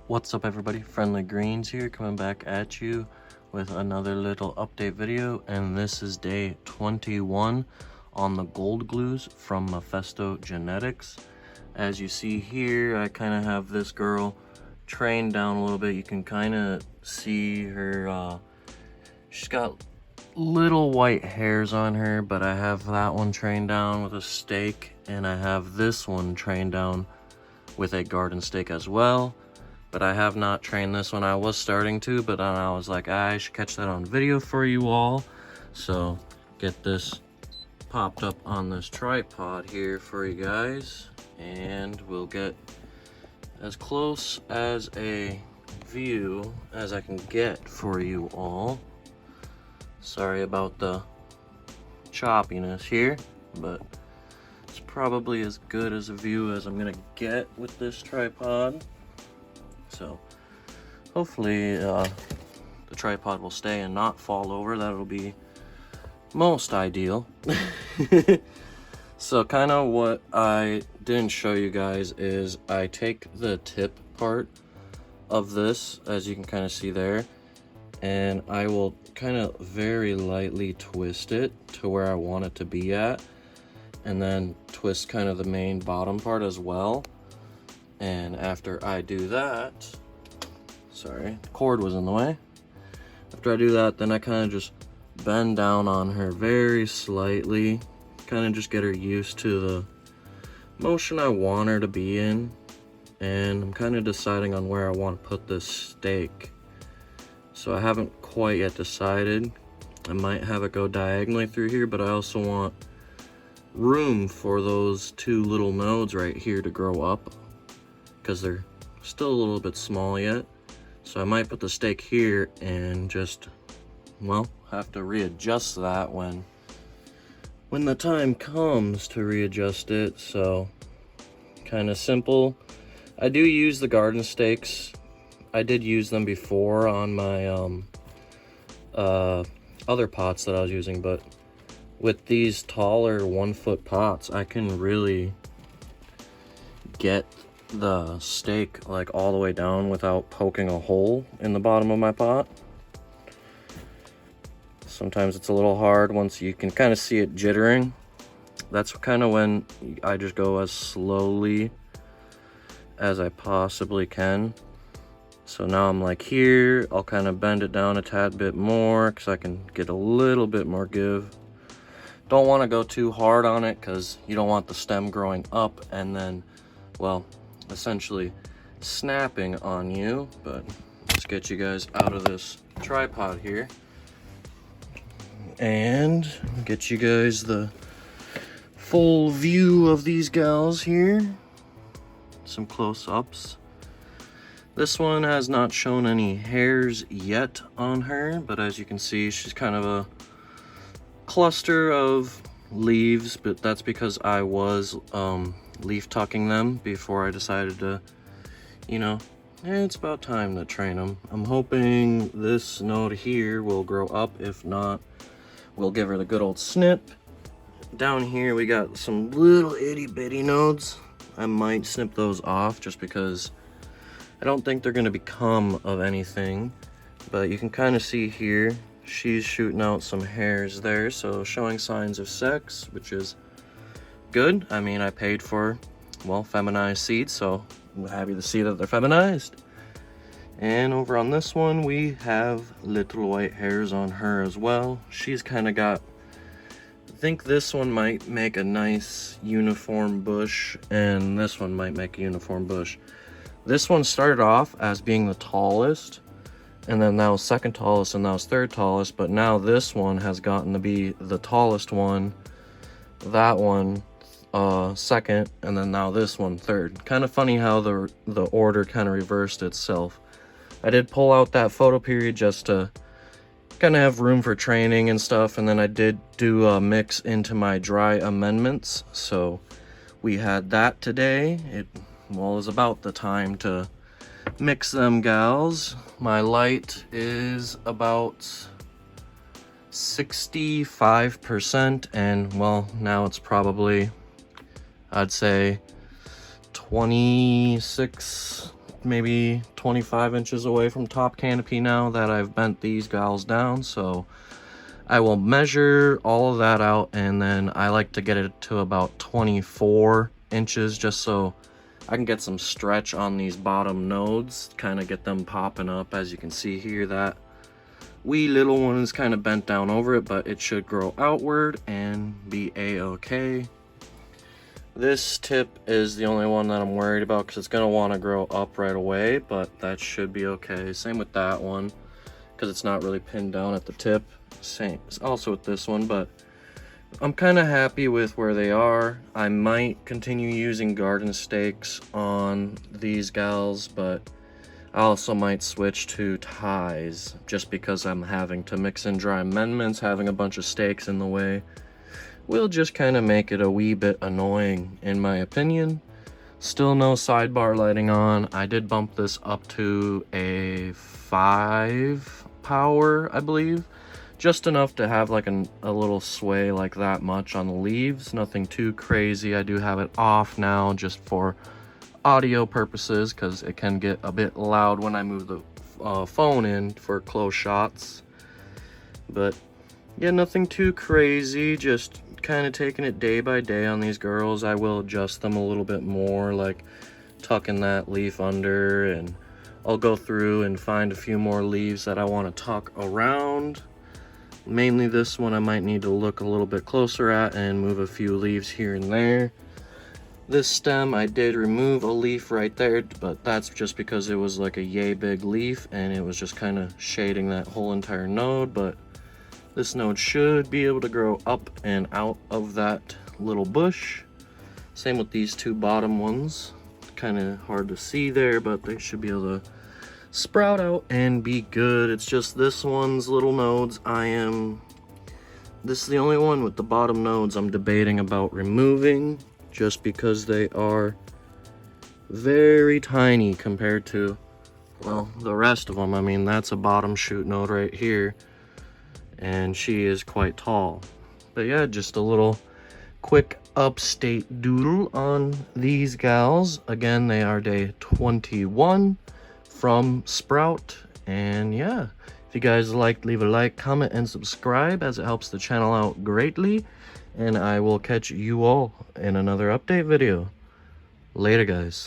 What's up everybody, Friendly Greens here, coming back at you with another little update video, and this is day 21 on the gold glues from Mephisto Genetics. As you see here, I kind of have this girl trained down a little bit. You can kind of see her, she's got little white hairs on her, but I have that one trained down with a stake, and I have this one trained down with a garden stake as well. But I have not trained this one. I was starting to, but then I was like, I should catch that on video for you all. So get this popped up on this tripod here for you guys, and we'll get as close as a view as I can get for you all. Sorry about the choppiness here, but it's probably as good as a view as I'm gonna get with this tripod. So hopefully the tripod will stay and not fall over. That'll be most ideal. So kind of what I didn't show you guys is I take the tip part of this, as you can kind of see there, and I will kind of very lightly twist it to where I want it to be at, and then twist kind of the main bottom part as well. And after I do that, sorry, the cord was in the way. After I do that, then I kind of just bend down on her very slightly, kind of just get her used to the motion I want her to be in. And I'm kind of deciding on where I want to put this stake. So I haven't quite yet decided. I might have it go diagonally through here, but I also want room for those two little nodes right here to grow up, because they're still a little bit small yet. So I might put the stake here and just, well, have to readjust that when the time comes to readjust it. So kind of simple. I do use the garden stakes. I did use them before on my other pots that I was using, but with these taller 1-foot pots, I can really get the stake like all the way down without poking a hole in the bottom of my pot. Sometimes it's a little hard once you can kind of see it jittering. That's kind of when I just go as slowly as I possibly can. So now I'm like here, I'll kind of bend it down a tad bit more because I can get a little bit more give. Don't want to go too hard on it because you don't want the stem growing up and then, well, essentially snapping on you. But let's get you guys out of this tripod here and get you guys the full view of these gals here. Some close-ups. This one has not shown any hairs yet on her, but as you can see, she's kind of a cluster of leaves, but that's because I was leaf tucking them before I decided to, you know, it's about time to train them. I'm hoping this node here will grow up. If not, we'll give her the good old snip. Down here we got some little itty bitty nodes. I might snip those off just because I don't think they're going to become of anything. But you can kind of see here, she's shooting out some hairs there, so showing signs of sex, which is good. I mean, I paid for, well, feminized seeds, so I'm happy to see that they're feminized. And over on this one, we have little white hairs on her as well. She's kind of got, I think this one might make a nice uniform bush, and this one might make a uniform bush. This one started off as being the tallest, and then that was second tallest, and that was third tallest, but now this one has gotten to be the tallest one, that one second, and then now this one third. Kind of funny how the order kind of reversed itself. I did pull out that photo period just to kind of have room for training and stuff, and then I did do a mix into my dry amendments, so we had that today. It was about the time to mix them gals. My light is about 65%, and well, now it's probably, I'd say 26 maybe 25 inches away from top canopy now that I've bent these gals down. So I will measure all of that out, and then I like to get it to about 24 inches just so I can get some stretch on these bottom nodes, kind of get them popping up. As you can see here, that wee little one is kind of bent down over it, but it should grow outward and be a-okay. This tip is the only one that I'm worried about because it's going to want to grow up right away, but that should be okay. Same with that one because it's not really pinned down at the tip. Same also with this one, but I'm kind of happy with where they are. I might continue using garden stakes on these gals, but I also might switch to ties just because I'm having to mix in dry amendments. Having a bunch of stakes in the way will just kind of make it a wee bit annoying in my opinion. Still no sidebar lighting on. I did bump this up to a 5 power, I believe. Just enough to have like a little sway like that much on the leaves. Nothing too crazy. I do have it off now just for audio purposes because it can get a bit loud when I move the phone in for close shots. But yeah, nothing too crazy, just kind of taking it day by day on these girls. I will adjust them a little bit more, like tucking that leaf under, and I'll go through and find a few more leaves that I want to tuck around. Mainly this one I might need to look a little bit closer at and move a few leaves here and there. This stem, I did remove a leaf right there, but that's just because it was like a yay big leaf and it was just kind of shading that whole entire node. But this node should be able to grow up and out of that little bush. Same with these two bottom ones. Kind of hard to see there, but they should be able to sprout out and be good. It's just this one's little nodes this is the only one with the bottom nodes I'm debating about removing, just because they are very tiny compared to, well, the rest of them. I mean, that's a bottom shoot node right here, and she is quite tall. But yeah, just a little quick upstate doodle on these gals. Again, they are day 21 from sprout. And yeah, if you guys liked, leave a like, comment, and subscribe, as it helps the channel out greatly. And I will catch you all in another update video. Later, guys.